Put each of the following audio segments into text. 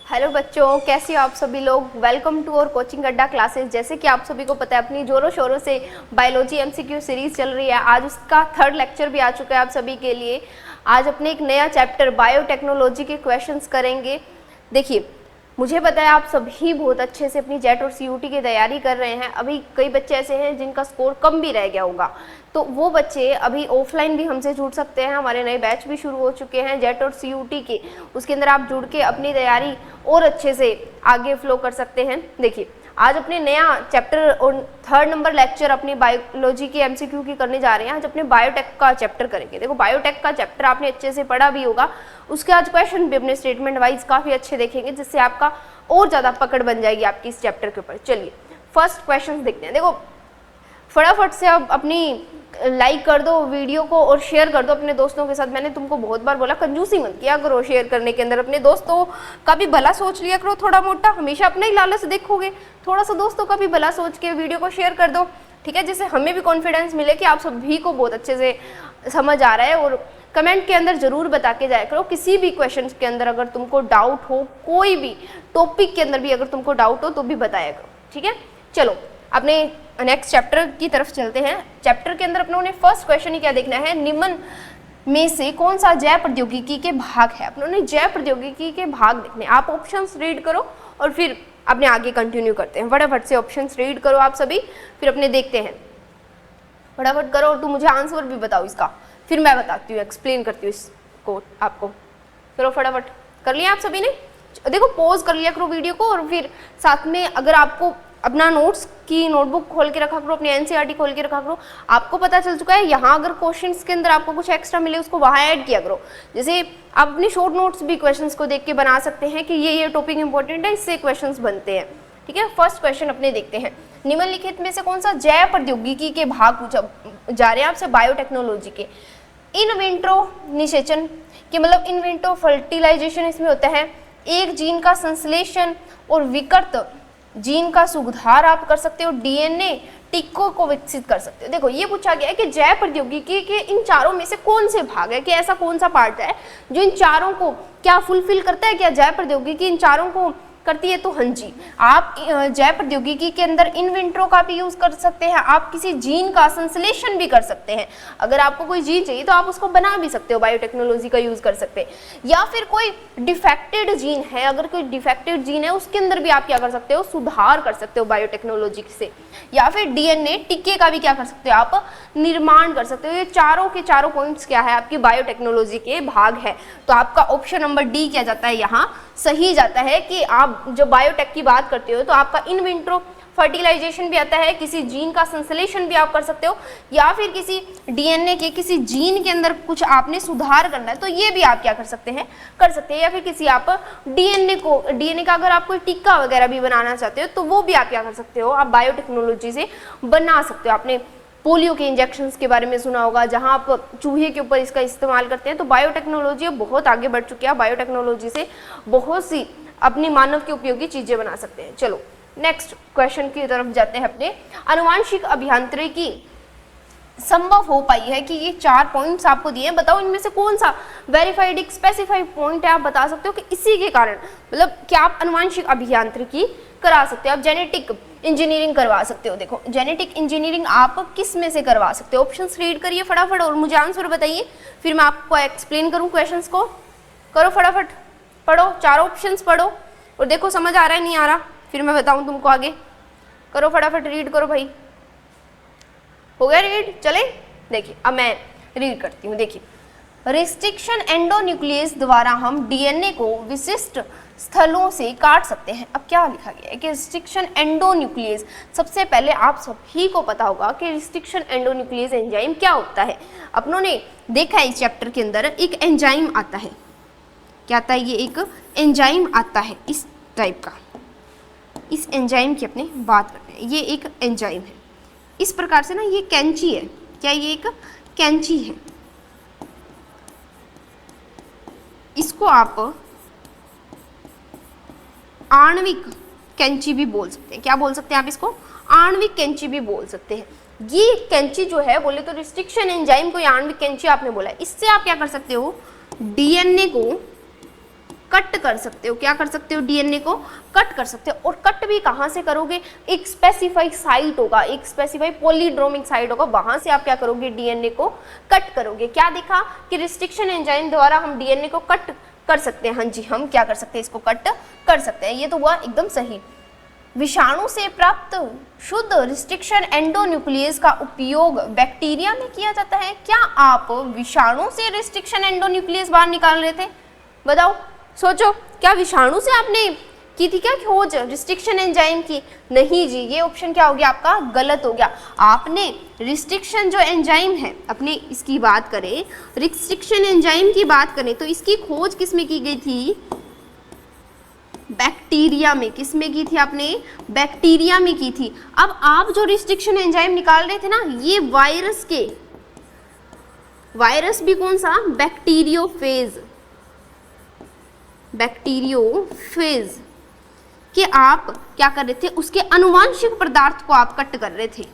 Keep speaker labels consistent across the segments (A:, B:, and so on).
A: Hello बच्चों, कैसे हो आप सभी लोग। वेलकम टू और कोचिंग अड्डा क्लासेस। जैसे कि आप सभी को पता है, अपनी जोरों शोरों से बायोलॉजी एमसीक्यू सीरीज चल रही है। आज उसका थर्ड लेक्चर भी आ चुका है आप सभी के लिए। आज अपने एक नया चैप्टर बायोटेक्नोलॉजी के क्वेश्चंस करेंगे। देखिए, मुझे पता है आप सभी बहुत अच्छे से अपनी जेट और सीयूटी की तैयारी कर रहे हैं। अभी कई बच्चे ऐसे हैं जिनका स्कोर कम भी रह गया होगा, तो वो बच्चे अभी ऑफलाइन भी हमसे जुड़ सकते हैं। हमारे नए बैच भी शुरू हो चुके हैं जेट और सीयूटी के, उसके अंदर आप जुड़ के अपनी तैयारी और अच्छे से आगे फ्लो कर सकते हैं। देखिए, आज अपने नया चैप्टर और थर्ड नंबर लेक्चर अपनी बायोलॉजी के एमसीक्यू की करने जा रहे हैं। आज अपने बायोटेक का चैप्टर करेंगे। देखो, बायोटेक का चैप्टर आपने अच्छे से पढ़ा भी होगा, उसके आज क्वेश्चन भी अपने स्टेटमेंट वाइज काफ़ी अच्छे देखेंगे, जिससे आपका और ज़्यादा पकड़ बन जाएगी आपकी इस चैप्टर के ऊपर। चलिए फर्स्ट क्वेश्चन देखते हैं। देखो, फटाफट से अब अपनी लाइक कर दो वीडियो को और शेयर कर दो अपने दोस्तों के साथ। मैंने तुमको बहुत बार बोला, कंजूसी मत किया करो शेयर करने के अंदर। अपने दोस्तों का भी भला सोच लिया करो थोड़ा मोटा, हमेशा अपना ही लालच देखोगे। थोड़ा सा दोस्तों का भी भला सोच के वीडियो को शेयर कर दो, ठीक है, जिससे हमें भी कॉन्फिडेंस मिले कि आप सभी को बहुत अच्छे से समझ आ रहा है। और कमेंट के अंदर जरूर बता के जाया करो किसी भी क्वेश्चन के अंदर अगर तुमको डाउट हो, कोई भी टॉपिक के अंदर भी अगर तुमको डाउट हो तो भी बताया करो, ठीक है। चलो अपने नेक्स्ट चैप्टर की तरफ चलते हैं। चैप्टर के अंदर अपनों ने फर्स्ट क्वेश्चन ही क्या देखना है, निम्न में से कौन सा जैव प्रौद्योगिकी के भाग है। अपनों ने जैव प्रौद्योगिकी के भाग देखने। आप ऑप्शंस रीड करो और फिर अपने आगे कंटिन्यू करते हैं। फटाफट से ऑप्शंस रीड करो आप सभी, फिर अपने देखते हैं। फटाफट करो और तुम मुझे आंसर भी बताओ इसका, फिर मैं बताती हूँ, एक्सप्लेन करती हूँ इसको आपको। करो फटाफट। कर लिया आप सभी ने? देखो, पॉज कर लिया करो वीडियो को और फिर साथ में अगर आपको अपना नोट्स की नोटबुक खोल के रखा करो, अपनी एनसीईआरटी खोल के रखा करो। आपको पता चल चुका है, यहाँ अगर क्वेश्चंस के अंदर आपको कुछ एक्स्ट्रा मिले उसको वहाँ ऐड किया करो। जैसे आप अपनी शॉर्ट नोट्स भी क्वेश्चंस को देख के बना सकते हैं कि ये टॉपिक इंपॉर्टेंट है, इससे क्वेश्चंस बनते हैं, ठीक है। फर्स्ट क्वेश्चन अपने देखते हैं। निम्नलिखित में से कौन सा जैव प्रौद्योगिकी के भाग पूछा जा रहे हैं आपसे बायोटेक्नोलॉजी के। इन विट्रो निषेचन के मतलब इन विट्रो फर्टिलाइजेशन इसमें होता है। एक जीन का संश्लेषण और विकृत जीन का सुधार आप कर सकते हो। डीएनए टिक्कों को विकसित कर सकते हो। देखो, ये पूछा गया है कि जैव प्रौद्योगिकी के इन चारों में से कौन से भाग है, कि ऐसा कौन सा पार्ट है जो इन चारों को क्या फुलफिल करता है। क्या जैव प्रौद्योगिकी इन चारों को करती है? तो हाँ जी, आप जैव प्रौद्योगिकी के अंदर इन विट्रो का भी यूज कर सकते हैं। आप किसी जीन का संश्लेषण भी कर सकते हैं। अगर आपको कोई जीन चाहिए तो आप उसको बना भी सकते हो, बायोटेक्नोलॉजी का यूज कर सकते हैं। या फिर कोई डिफेक्टेड जीन है, अगर कोई डिफेक्टेड जीन है उसके अंदर भी आप क्या कर सकते हो, सुधार कर सकते हो बायोटेक्नोलॉजी से। या फिर डीएनए टिक्के का भी क्या कर सकते हो, आप निर्माण कर सकते हो। ये चारों के चारों पॉइंट्स क्या है, आपकी बायोटेक्नोलॉजी के भाग है। तो आपका ऑप्शन नंबर डी क्या जाता है, यहाँ सही जाता है कि आप जब बायोटेक की बात करते हो तो आपका इन विट्रो फर्टिलाइजेशन भी आता है, किसी जीन का संश्लेषण भी आप कर सकते हो, या फिर किसी डीएनए के किसी जीन के अंदर कुछ आपने सुधार करना है तो ये भी आप क्या कर सकते हैं, कर सकते हैं। या फिर किसी आप डीएनए का अगर आप कोई टिक्का वगैरह भी बनाना चाहते हो तो वो भी आप क्या कर सकते हो, आप बायोटेक्नोलॉजी से बना सकते हो। आपने पोलियो के इंजेक्शंस के बारे में सुना होगा, जहां आप चूहे के ऊपर इसका इस्तेमाल करते हैं। तो बायोटेक्नोलॉजी बहुत आगे बढ़ चुकी है। बायोटेक्नोलॉजी से बहुत सी अपनी मानव की उपयोगी चीजें बना सकते हैं। चलो नेक्स्ट क्वेश्चन की तरफ जाते हैं। अपने आनुवांशिक अभियांत्रिकी संभव हो पाई है कि ये 4 पॉइंट्स आपको दिए हैं, बताओ इनमें से कौन सा वेरीफाइड एक स्पेसिफाइड पॉइंट है। आप बता सकते हो कि इसी के कारण मतलब क्या आप आनुवांशिक अभियांत्रिकी करा सकते हो, आप जेनेटिक इंजीनियरिंग करवा सकते हो। देखो, जेनेटिक इंजीनियरिंग आप किस में से करवा सकते हो, ऑप्शंस रीड करिए फटाफट और मुझे आंसर बताइए, फिर मैं आपको एक्सप्लेन करूं क्वेश्चंस को। करो फटाफट, पढ़ो, चारों ऑप्शंस पढ़ो और देखो समझ आ रहा है नहीं आ रहा, फिर मैं बताऊं तुमको आगे। करो फटाफट, रीड करो भाई। हो गया रीड? चले देखिए, अब मैं रीड करती हूँ। देखिए, रिस्ट्रिक्शन एंडोन्यूक्लियस द्वारा हम डीएनए को विशिष्ट स्थलों से काट सकते हैं। अब क्या लिखा गया है कि रिस्ट्रिक्शन एंडोन्यूक्लियस, सबसे पहले आप सभी को पता होगा कि रिस्ट्रिक्शन एंडोन्यूक्लियस एंजाइम क्या होता है। अपनों ने देखा है इस चैप्टर के अंदर एक एंजाइम आता है। क्या आता है? ये एक एंजाइम आता है इस टाइप का। इस एंजाइम की अपने बात करते हैं। ये एक एंजाइम है इस प्रकार से ना, ये कैंची है। क्या ये एक कैंची है? इसको आप आणविक कैंची भी बोल सकते हैं। क्या बोल सकते हैं आप इसको? आणविक कैंची भी बोल सकते हैं। ये कैंची जो है, बोले तो रिस्ट्रिक्शन एंजाइम को आणविक कैंची आपने बोला है। इससे आप क्या कर सकते हो, डीएनए को कट कर सकते हो। क्या कर सकते हो? डीएनए को कट कर सकते हो। और कट भी कहाँ से करोगे? एक स्पेसिफाइड साइट होगा, एक स्पेसिफाइड पॉलीड्रोमिक साइट होगा, वहां से आप क्या करोगे? डीएनए को कट करोगे। क्या देखा कि रिस्ट्रिक्शन एंजाइम द्वारा हम डीएनए को कट कर सकते हैं। हाँ जी, हम क्या कर सकते हैं? इसको कट कर सकते हैं। ये तो हुआ एकदम सही। विषाणु से प्राप्त शुद्ध रिस्ट्रिक्शन एंडोन्यूक्लियस का उपयोग बैक्टीरिया में किया जाता है। क्या आप विषाणु से रिस्ट्रिक्शन एंडोन्यूक्लियस बाहर निकाल रहे थे? बताओ, सोचो, क्या विषाणु से आपने की थी क्या खोज रिस्ट्रिक्शन एंजाइम की? नहीं जी, ये ऑप्शन क्या हो गया आपका? गलत हो गया। आपने रिस्ट्रिक्शन जो एंजाइम है, अपने इसकी बात करें, रिस्ट्रिक्शन एंजाइम की बात करें तो इसकी खोज किसमें की गई थी? बैक्टीरिया में। किसमें की थी आपने? बैक्टीरिया में की थी। अब आप जो रिस्ट्रिक्शन एंजाइम निकाल रहे थे ना, ये वायरस के, वायरस भी कौन सा? बैक्टीरियोफेज, बैक्टीरियोफेज कि आप क्या कर रहे थे? उसके अनुवांशिक पदार्थ को आप कट कर रहे थे,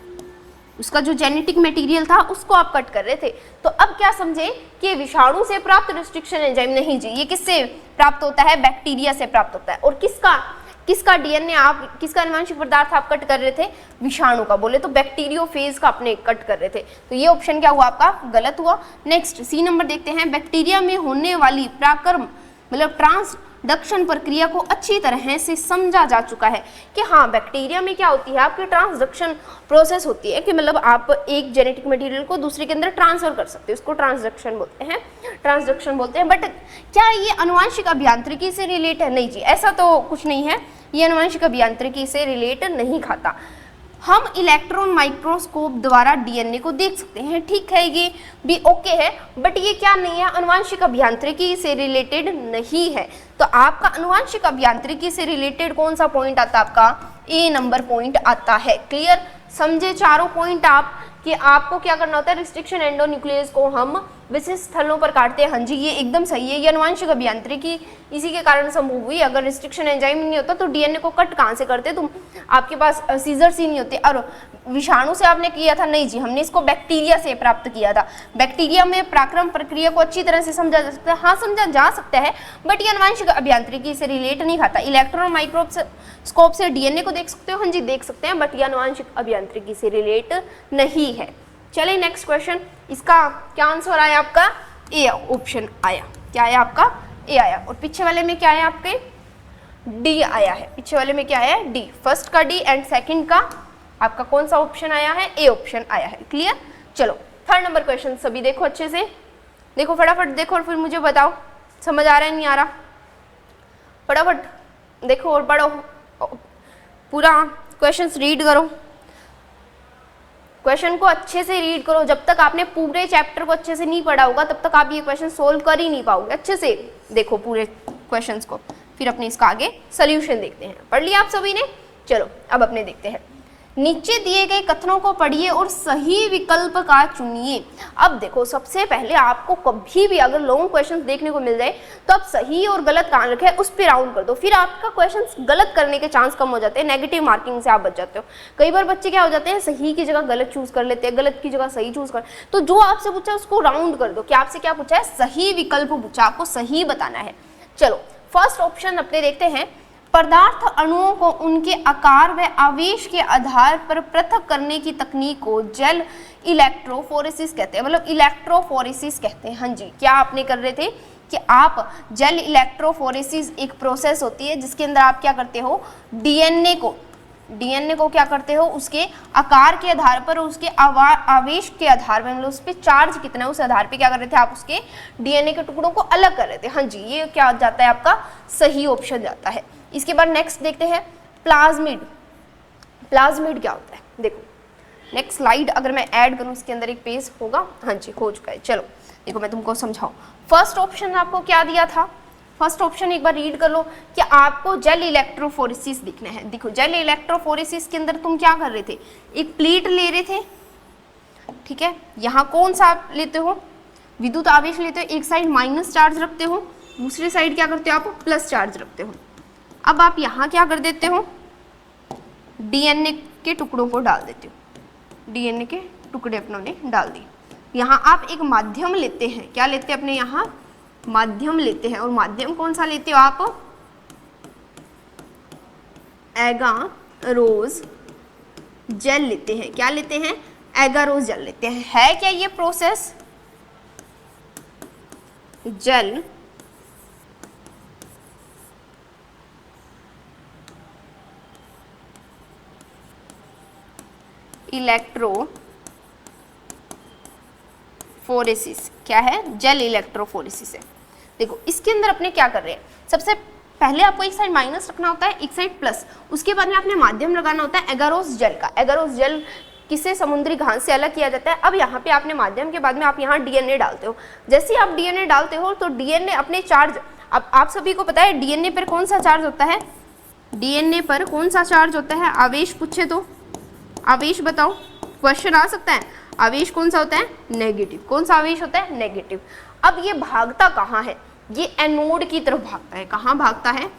A: उसका जो जेनेटिक मटेरियल था उसको आप कट कर रहे थे। तो अब क्या समझे कि विषाणु से प्राप्त रिस्ट्रिक्शन एंजाइम नहीं जी, ये किससे प्राप्त होता है? बैक्टीरिया से प्राप्त होता है। और किसका डीएनए आप, किसका अनुवांशिक पदार्थ आप कट कर रहे थे? विषाणु का। बोले तो बैक्टीरियोफेज का अपने कट कर रहे थे। तो ये ऑप्शन क्या हुआ आपका? गलत हुआ। नेक्स्ट सी नंबर देखते हैं। बैक्टीरिया में होने वाली पराक्रम मतलब ट्रांसडक्शन प्रक्रिया को अच्छी तरह से समझा जा चुका है कि हाँ, बैक्टीरिया में क्या होती है आपकी? ट्रांसडक्शन प्रोसेस होती है कि मतलब आप एक जेनेटिक मटेरियल को दूसरे के अंदर ट्रांसफर कर सकते हो, उसको ट्रांसडक्शन बोलते हैं। बट क्या ये अनुवांशिक अभियांत्रिकी से रिलेट है? नहीं जी, ऐसा तो कुछ नहीं है, ये अनुवांशिक अभियांत्रिकी से रिलेट नहीं खाता। हम इलेक्ट्रॉन माइक्रोस्कोप द्वारा डीएनए को देख सकते हैं, ठीक है, ये भी ओके है, बट ये क्या नहीं है? अनुवांशिक अभियांत्रिकी से रिलेटेड नहीं है। तो आपका अनुवांशिक अभियांत्रिकी से रिलेटेड कौन सा पॉइंट आता है? आपका ए नंबर पॉइंट आता है। क्लियर? समझे चारों पॉइंट आप कि आपको क्या करना होता है? रिस्ट्रिक्शन एंडोन्यूक्लियस को हम विशिष्ट स्थलों पर काटते हैं। हाँ जी, ये एकदम सही है। ये अनुवांशिक अभियांत्रिकी इसी के कारण संभव हुई। अगर रिस्ट्रिक्शन एंजाइम नहीं होता तो डीएनए को कट कहाँ से करते तुम? आपके पास सीजर्स ही नहीं होते। और विषाणु से आपने किया था? नहीं जी, हमने इसको बैक्टीरिया से प्राप्त किया था। बैक्टीरिया में पराक्रम प्रक्रिया को अच्छी तरह से समझा जा सकता है। हाँ, समझा जा सकता है, बट ये अनुवांशिक अभियांत्रिकी से रिलेट नहीं खाता। इलेक्ट्रॉन माइक्रोस्कोप से डीएनए को देख सकते हो? हाँ जी, देख सकते हैं, बट ये अनुवांशिक अभियांत्रिकी से रिलेट नहीं है। चलिए नेक्स्ट क्वेश्चन। इसका क्या आंसर आया आपका? ए ऑप्शन आया। क्या आया आपका? ए आया। और पीछे वाले में क्या आया आपके? डी आया है। पीछे वाले में क्या आया? डी। फर्स्ट का डी एंड सेकंड का आपका कौन सा ऑप्शन आया है? ए ऑप्शन आया है। क्लियर? चलो थर्ड नंबर क्वेश्चन सभी देखो अच्छे से, देखो फटाफट देखो और फिर मुझे बताओ समझ आ रहा है नहीं आ रहा। फटाफट देखो और पढ़ो, पूरा क्वेश्चंस रीड करो, क्वेश्चन को अच्छे से रीड करो। जब तक आपने पूरे चैप्टर को अच्छे से नहीं पढ़ा होगा तब तक आप ये क्वेश्चन सोल्व कर ही नहीं पाओगे। अच्छे से देखो पूरे क्वेश्चंस को, फिर अपने इसका आगे सोल्यूशन देखते हैं। पढ़ लिया आप सभी ने? चलो अब अपने देखते हैं। नीचे दिए गए कथनों को पढ़िए और सही विकल्प का चुनिए। अब देखो, सबसे पहले आपको कभी भी अगर लॉन्ग क्वेश्चंस देखने को मिल जाए तो आप सही और गलत कहाँ रखे उस पर राउंड कर दो, फिर आपका क्वेश्चंस गलत करने के चांस कम हो जाते हैं, नेगेटिव मार्किंग से आप बच जाते हो। कई बार बच्चे क्या हो जाते हैं, सही की जगह गलत चूज कर लेते हैं, गलत की जगह सही चूज कर, तो जो आपसे पूछा है उसको राउंड कर दो कि आपसे क्या पूछा है, सही विकल्प पूछा, आपको सही बताना है। चलो फर्स्ट ऑप्शन अपने देखते हैं। पदार्थ अणुओं को उनके आकार व आवेश के आधार पर पृथक करने की तकनीक को जेल इलेक्ट्रोफोरेसिस कहते हैं, मतलब इलेक्ट्रोफोरेसिस कहते हैं। हाँ जी, क्या आपने कर रहे थे कि आप जेल इलेक्ट्रोफोरेसिस एक प्रोसेस होती है जिसके अंदर आप क्या करते हो, डीएनए को क्या करते हो, उसके आकार के आधार पर, उसके आवेश के आधार पर, मतलब उस पर चार्ज कितना है उस आधार पे क्या कर रहे थे आप, उसके डीएनए के टुकड़ों को अलग कर रहे थे। हाँ जी, ये क्या जाता है आपका सही ऑप्शन जाता है। इसके बाद नेक्स्ट देखते हैं प्लाज्मिड। प्लाज्मिड क्या होता है, देखो नेक्स्ट स्लाइड अगर मैं ऐड करूं इसके अंदर एक पेज होगा। हाँ जी हो चुका है। चलो देखो मैं तुमको समझाऊं। फर्स्ट ऑप्शन आपको क्या दिया था, फर्स्ट ऑप्शन एक बार रीड कर लो कि आपको जेल इलेक्ट्रोफोरेसिस दिखना है। देखो जेल इलेक्ट्रोफोरेसिस के अंदर तुम क्या कर रहे थे, एक प्लेट ले रहे थे, ठीक है, यहाँ कौन सा आप लेते हो, विद्युत आवेश लेते हो, एक साइड माइनस चार्ज रखते हो, दूसरी साइड क्या करते हो आप प्लस चार्ज रखते हो। अब आप यहाँ क्या कर देते हो, डीएनए के टुकड़ों को डाल देते हो, डीएनए के टुकड़े अपनों ने डाल दिए। यहाँ आप एक माध्यम लेते हैं, क्या लेते हैं अपने यहाँ माध्यम लेते हैं, और माध्यम कौन सा लेते हो आप? एगारोज जेल लेते हैं। क्या लेते हैं? एगारोज जेल लेते हैं। है क्या ये प्रोसेस? Gel electrophoresis. क्या है? जेल इलेक्ट्रोफोरेसिस है। देखो इसके अंदर अपने क्या कर रहे हैं, सबसे पहले आपको एक साइड माइनस रखना होता है, एक साइड प्लस, उसके बाद में आपने माध्यम लगाना होता है एगारोस जेल का। एगारोस जेल किसे समुद्री घास से अलग किया जाता है। अब यहाँ पे आपने माध्यम के बाद में आप यहाँ डीएनए डालते हो। जैसे ही आप डीएनए डालते हो तो डीएनए अपने चार्ज, अब आप सभी को पता है डीएनए पर कौन सा चार्ज होता है? डीएनए पर कौन सा चार्ज होता है? आवेश पूछे तो आवेश बताओ, क्वेश्चन आ सकता है। आवेश कौन सा होता है? नेगेटिव। कौन सा आवेश होता है? नेगेटिव। अब ये भागता कहाँ है? ये एनोड की तरफ भागता है। कहाँ भागता है?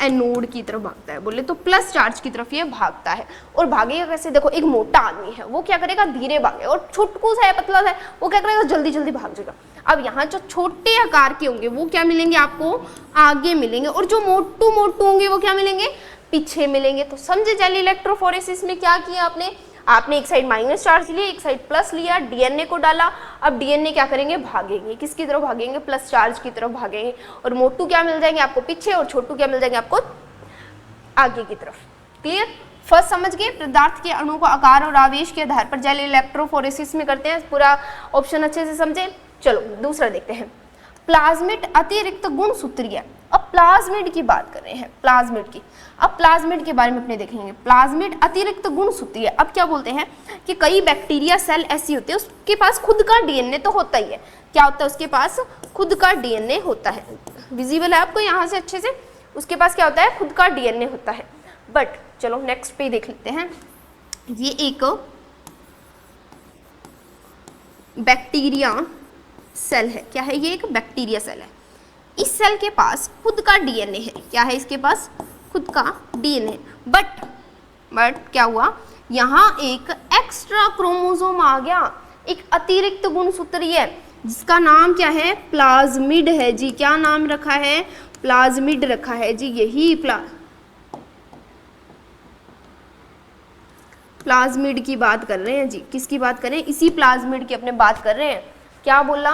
A: एनोड की तरफ भागता है। बोले तो प्लस चार्ज की तरफ ये भागता है। और भागेगा कैसे? देखो एक मोटा आदमी है, वो क्या करेगा? धीरे भागेगा। और छुटकू सा है, पतला सा है, वो क्या करेगा? जल्दी जल्दी भाग जाएगा। अब यहाँ जो छोटे आकार के होंगे वो क्या मिलेंगे आपको? आगे मिलेंगे। और जो मोटू मोटू होंगे वो क्या मिलेंगे? पीछे मिलेंगे। तो समझे जेल इलेक्ट्रोफोरेसिस में क्या किया आपने? आपने एक साइड माइनस चार्ज लिया, एक साइड प्लस लिया, डीएनए को डाला। अब डीएनए क्या करेंगे? भागेंगे। किसकी तरफ भागेंगे? प्लस चार्ज की तरफ भागेंगे। और मोटू क्या मिल जाएंगे आपको? पीछे, और छोटू क्या मिल जाएंगे आपको? आगे की तरफ। क्लियर? फर्स्ट समझ गए? पदार्थ के अणु को आकार और आवेश के आधार पर जेल इलेक्ट्रोफोरेसिस में करते हैं। पूरा ऑप्शन अच्छे से समझे। चलो दूसरा देखते हैं। प्लाज्मिड अतिरिक्त गुणसूत्रीय। अब प्लाज्मिड की बात कर रहे हैं, प्लाज्मिड की। अब प्लाज्मिड के बारे में अपने देखेंगे। प्लाज्मिड अतिरिक्त गुणसूत्रीय। अब क्या बोलते हैं कि कई बैक्टीरिया सेल ऐसी होती है उसके पास खुद का डीएनए तो होता ही है। क्या होता है? उसके पास खुद का डीएनए होता है। विजिबल है आपको यहाँ से अच्छे से? उसके पास क्या होता है? खुद का डीएनए होता है। बट चलो नेक्स्ट पे देख लेते हैं। ये एक बैक्टीरिया सेल है। क्या है? ये एक बैक्टीरिया सेल है। इस सेल के पास खुद का डीएनए है। क्या है? इसके पास खुद का डीएनए। बट क्या हुआ? यहाँ एक एक्स्ट्रा क्रोमोसोम आ गया, एक अतिरिक्त गुणसूत्रीय, जिसका नाम क्या है? प्लाज्मिड है जी। क्या नाम रखा है? प्लाज्मिड रखा है जी। यही प्लाज्मिड की बात कर रहे हैं जी। किसकी बात कर रहे हैं? इसी प्लाज्मिड की अपने बात कर रहे हैं। क्या बोला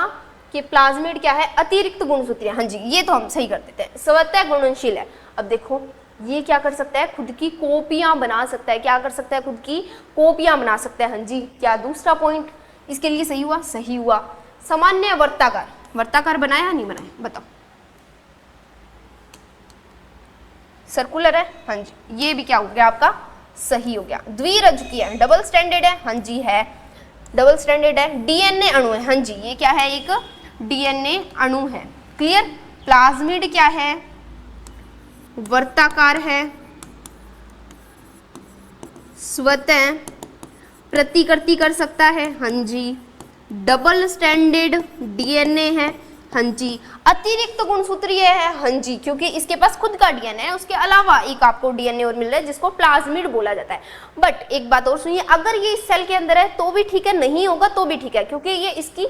A: कि प्लाज्मिड क्या है? अतिरिक्त गुणसूत्रीय। हाँ जी, ये तो हम सही कर देते हैं। स्वतः गुणनशील है। अब देखो ये क्या कर सकता है? खुद की कॉपियां बना सकता है। क्या कर सकता है? खुद की कॉपियां बना सकता है। हाँ जी। क्या दूसरा पॉइंट इसके लिए सही हुआ? सही हुआ। सामान्य वर्ताकार। वर्ताकार बनाया नहीं बनाया? बताओ। सर्कुलर है। हाँ जी, ये भी क्या हो गया आपका? सही हो गया। द्विरज्जुकीय है। डबल स्टैंडर्ड है। हाँ जी है, डबल स्टैंडर्ड है। डीएनए अणु है। हाँ जी, ये क्या है? एक डीएनए अणु है। क्लियर? प्लाज्मिड क्या है? वर्ताकार है, स्वतः प्रतिकृति कर सकता है। हाँ जी। डबल स्टैंडर्ड डीएनए है। हाँ जी। अतिरिक्त गुणसूत्रीय है। हाँ जी, क्योंकि इसके पास खुद का डीएनए है, उसके अलावा एक आपको डीएनए और मिल रहा है जिसको प्लाज्मिड बोला जाता है। बट एक बात और सुनिए, अगर ये इस सेल के अंदर है तो भी ठीक है, नहीं होगा तो भी ठीक है, क्योंकि ये इसकी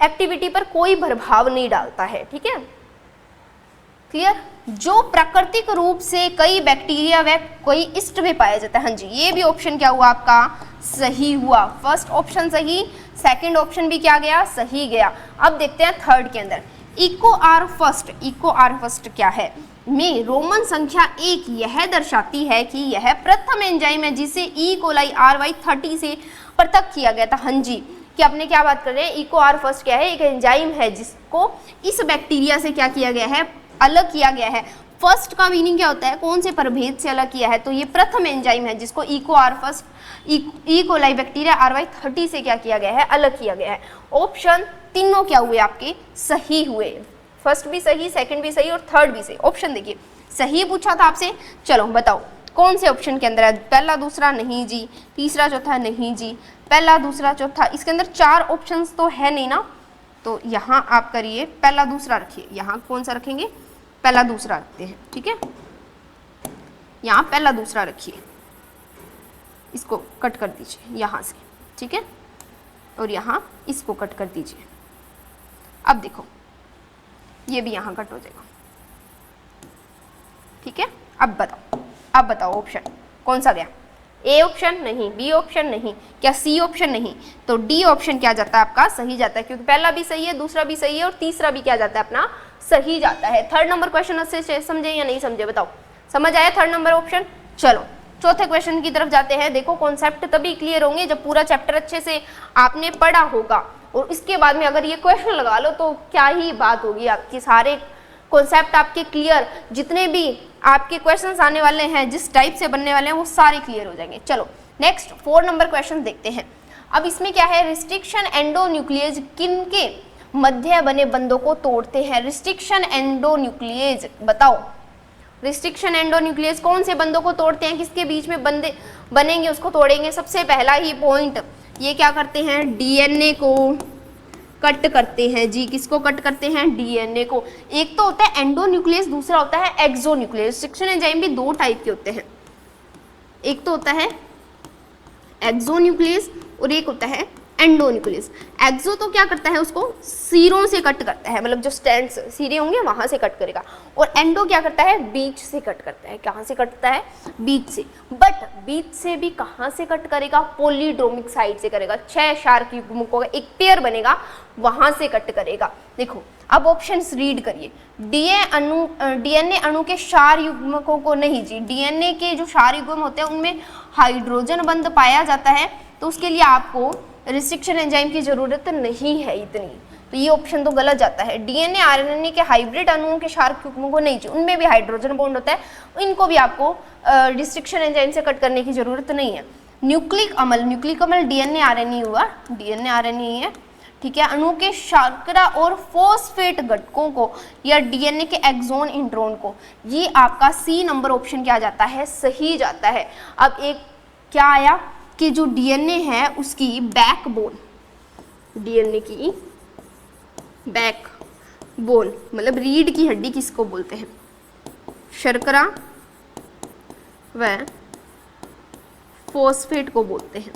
A: एक्टिविटी पर कोई प्रभाव नहीं डालता है। ठीक है? क्लियर? जो प्राकृतिक रूप से कई बैक्टीरिया व कोई ईस्ट में पाया जाता है। हाँ जी, ये भी ऑप्शन क्या हुआ आपका? सही हुआ। फर्स्ट ऑप्शन सही, सेकंड ऑप्शन भी क्या गया? सही गया। अब देखते हैं थर्ड के अंदर। Eco R first. Eco R first क्या है? में रोमन संख्या 1 यह दर्शाती है कि यह प्रथम एंजाइम है जिसे ई कोलाई RY30 से पृथक किया गया था। हाँ जी, कि अपने क्या बात कर रहे हैं? इको आर फर्स्ट क्या है? एक एंजाइम है जिसको इस बैक्टीरिया से क्या किया गया है? अलग किया गया है। फर्स्ट का मीनिंग क्या होता है? कौन से प्रभेद से अलग किया है? तो ये प्रथम एंजाइम है जिसको Eco R first E coli bacteria RY30 से क्या किया गया है? अलग किया गया है। ऑप्शन तीनों क्या हुए आपके? सही हुए। फर्स्ट भी सही, सेकंड भी सही और थर्ड भी सही। ऑप्शन देखिए, सही पूछा था आपसे। चलो बताओ कौन से ऑप्शन के अंदर है? पहला दूसरा नहीं जी, तीसरा चौथा नहीं जी, पहला दूसरा चौथा। इसके अंदर 4 ऑप्शंस तो है नहीं ना, तो यहाँ आप करिए पहला दूसरा रखिए। यहाँ कौन सा रखेंगे? पहला दूसरा रखते हैं। ठीक है, यहाँ पहला दूसरा रखिए, इसको कट कर दीजिए यहाँ से। ठीक है, और यहाँ इसको कट कर दीजिए। अब देखो ये भी यहाँ कट हो जाएगा, ठीक है। अब बताओ ऑप्शन कौन सा गया? ए ऑप्शन नहीं, बी ऑप्शन नहीं, क्या सी ऑप्शन नहीं, तो डी ऑप्शन क्या जाता है आपका? सही जाता है, क्योंकि पहला भी सही है, दूसरा भी सही है और तीसरा भी क्या जाता है अपना? सही जाता है। थर्ड नंबर क्वेश्चन अच्छे से समझे या नहीं समझे बताओ? समझ आया थर्ड नंबर ऑप्शन? चलो चौथे क्वेश्चन की तरफ जाते हैं। देखो कॉन्सेप्ट तभी क्लियर होंगे जब पूरा चैप्टर अच्छे से आपने पढ़ा होगा, और इसके बाद में अगर ये क्वेश्चन लगा लो तो क्या ही बात होगी आपकी, सारे कॉन्सेप्ट आपके क्लियर, जितने भी आपके क्वेश्चंस आने वाले हैं, जिस टाइप से बनने वाले हैं वो सारे क्लियर हो जाएंगे। चलो नेक्स्ट 4 नंबर क्वेश्चन देखते हैं। अब इसमें क्या है? रिस्ट्रिक्शन एंडोन्यूक्लियेज किनके मध्य बने बंधों को तोड़ते हैं? रिस्ट्रिक्शन एंडोन्यूक्लियेज बताओ, रिस्ट्रिक्शन एंडोन्यूक्लियस कौन से बंधों को तोड़ते हैं? किसके बीच में बंधे बनेंगे उसको तोड़ेंगे। सबसे पहला ही पॉइंट, ये क्या करते हैं? डीएनए को कट करते हैं जी। किसको कट करते हैं? डीएनए को। एक तो होता है एंडोन्यूक्लियस, दूसरा होता है एक्सोन्यूक्लियस। रिस्ट्रिक्शन एंजाइम भी 2 टाइप के होते हैं, एक तो होता है एक्सोन्यूक्लियस और एक होता है एंडोन्यूक्लियस। एक्सो तो क्या करता है? उसको सिरों से कट करता है, मतलब जो स्टैंड्स सिरे होंगे वहां से कट करेगा, और एंडो क्या करता है? बीच से कट करता है। कहां से कटता है? बीच से। बट बीच से भी कहां से कट करेगा? पॉलीड्रोमिक साइड से करेगा। 6 शार्क युग्मकों का एक पेयर बनेगा, वहां से कट करेगा। देखो अब ऑप्शंस रीड करिए। डीएनए अणु के क्षार युग्मकों को नहीं जी, डीएनए के जो क्षार युग्म होते हैं उनमें हाइड्रोजन बंध पाया जाता है, तो उसके लिए आपको रिस्ट्रिक्शन एंजाइम की जरूरत नहीं है इतनी, तो ये ऑप्शन तो गलत जाता है। डीएनए आरएनए के हाइब्रिड अणुओं के क्षार युग्मों को नहीं चाहिए, उनमें भी हाइड्रोजन बॉन्ड होता है, इनको भी आपको रिस्ट्रिक्शन एंजाइम से कट करने की जरूरत नहीं है। न्यूक्लिक अम्ल डीएनए आरएनए हुआ, डीएनए आरएनए है, ठीक है। अणु के शर्करा और फॉस्फेट घटकों को या डीएनए के एक्सोन इंट्रोन को, ये आपका सी नंबर ऑप्शन क्या जाता है? सही जाता है। अब एक क्या आया कि जो डीएनए है उसकी बैकबोन, डीएनए की बैकबोन मतलब रीढ़ की हड्डी किसको बोलते हैं? शर्करा व फॉस्फेट को बोलते हैं,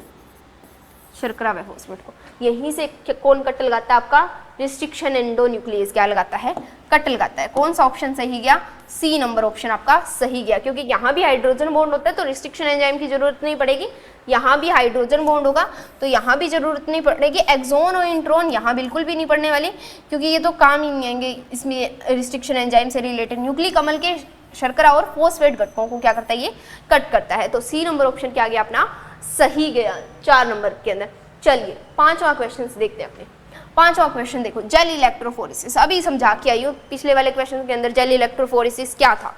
A: शर्करा व फॉस्फेट को। यहीं से कौन कट लगाता है आपका? रिस्ट्रिक्शन एंडोन्यूक्लियस क्या लगाता है? कट लगाता है। कौन सा ऑप्शन सही गया? सी नंबर ऑप्शन आपका सही गया, क्योंकि यहाँ भी हाइड्रोजन बॉन्ड होता है तो रिस्ट्रिक्शन एंजाइम की जरूरत नहीं पड़ेगी। यहाँ भी हाइड्रोजन बॉन्ड होगा तो यहाँ भी जरूरत नहीं पड़ेगी। एक्सोन और इंट्रोन यहाँ बिल्कुल भी नहीं पड़ने वाली, क्योंकि ये तो काम ही नहीं आएंगे इसमें रिस्ट्रिक्शन एंजाइम से रिलेटेड। न्यूक्लिक अम्ल के शर्करा और फॉस्फेट घटकों को क्या करता है? ये कट करता है। तो सी नंबर ऑप्शन क्या गया अपना? सही गया 4 नंबर के अंदर। चलिए 5वां क्वेश्चन देखते हैं अपने। 5वां क्वेश्चन देखो, जेल इलेक्ट्रोफोरेसिस। अभी समझा के आई हो पिछले वाले क्वेश्चन के अंदर जेल इलेक्ट्रोफोरेसिस क्या था।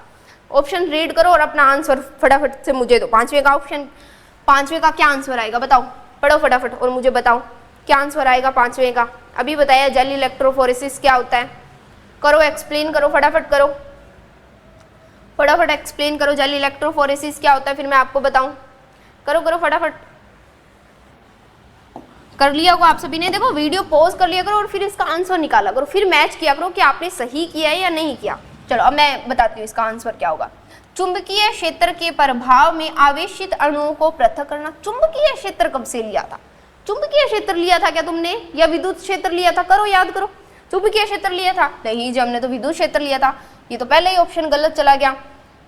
A: ऑप्शन रीड करो और अपना आंसर फटाफट से मुझे दो। 5वें का ऑप्शन, 5वें का क्या आंसर आएगा बताओ? पढ़ो फटाफट और मुझे बताओ क्या आंसर आएगा 5वें का। अभी बताया जेल इलेक्ट्रोफोरेसिस क्या होता है, करो एक्सप्लेन करो, फटाफट करो, फटाफट एक्सप्लेन करो जेल इलेक्ट्रोफोरेसिस क्या होता है, फिर मैं आपको बताऊं। करो करो फटाफट। कर लिया होगा आप सभी ने। देखो वीडियो पॉज कर लिया करो और फिर इसका आंसर निकाला करो, फिर मैच किया करो कि आपने सही किया है या नहीं किया। चलो अब मैं बताती हूँ इसका आंसर क्या होगा। चुंबकीय क्षेत्र के प्रभाव में आवेशित अणुओं को पृथक करना। चुंबकीय क्षेत्र कब से लिया था? चुंबकीय क्षेत्र लिया था क्या तुमने, या विद्युत क्षेत्र लिया था? करो याद करो। चुंबकीय क्षेत्र लिया था? नहीं जी, हमने तो विद्युत क्षेत्र लिया था। ये तो पहले ही ऑप्शन गलत चला गया।